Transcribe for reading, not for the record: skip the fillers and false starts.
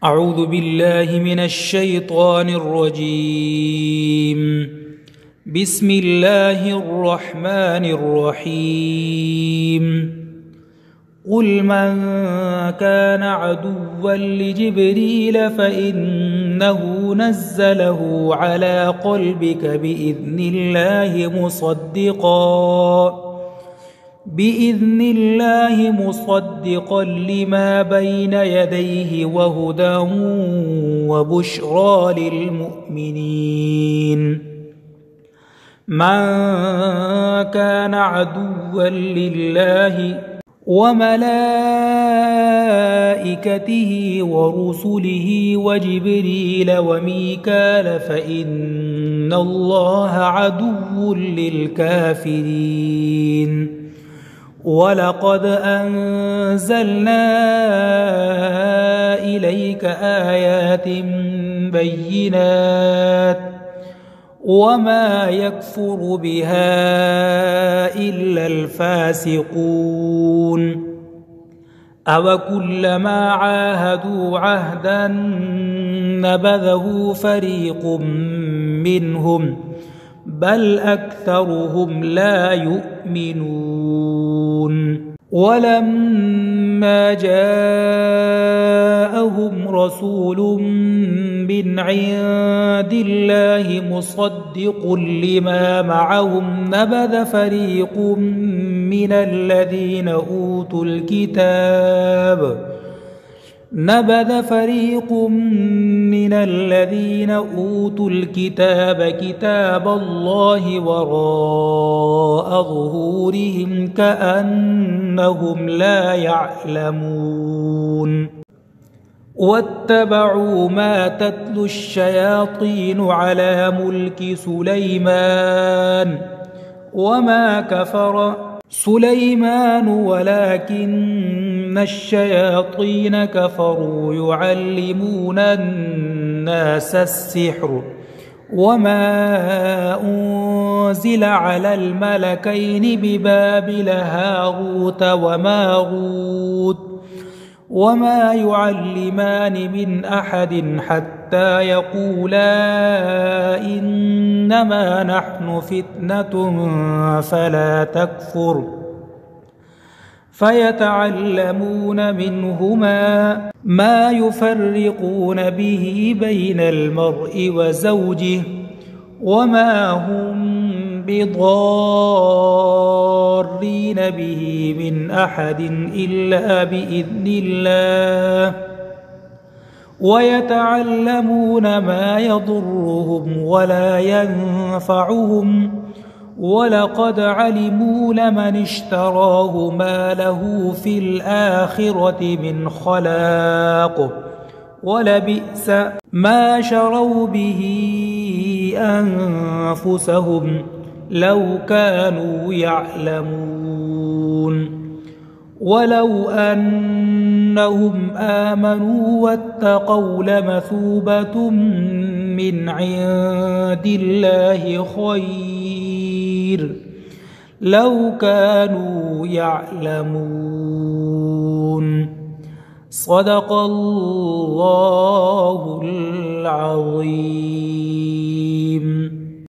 أعوذ بالله من الشيطان الرجيم. بسم الله الرحمن الرحيم. قل من كان عدوا لجبريل فإنه نزله على قلبك بإذن الله مصدقا لما بين يديه وهدى وبشرى للمؤمنين. من كان عدوا لله وملائكته ورسله وجبريل وميكال فإن الله عدو للكافرين. ولقد أنزلنا إليك آيات بينات وما يكفر بها إلا الفاسقون. أوكلما عاهدوا عهدا نبذه فريق منهم بل أكثرهم لا يؤمنون. ولما جاءهم رسول من عند الله مصدق لما معهم نبذ فريق من الذين أوتوا الكتاب كتاب الله وراء ظهورهم كأنهم لا يعلمون. واتبعوا ما تتلو الشياطين على ملك سليمان وما كفر سليمان ولكن الشياطين كفروا يعلمون الناس السحر وما أنزل على الملكين ببابل هاروت وماروت وما يعلمان من أحد حتى يقولا إنما نحن فتنة فلا تكفر فيتعلمون منهما ما يفرقون به بين المرء وزوجه وما هم بضارين به من أحد إلا بإذن الله ويتعلمون ما يضرهم ولا ينفعهم ولقد علموا لمن اشتراه ما له في الآخرة من خلاق ولبئس ما شروا به أنفسهم لو كانوا يعلمون. ولو أنهم آمنوا واتقوا لمثوبة من عند الله خير لو كانوا يعلمون. صدق الله العظيم.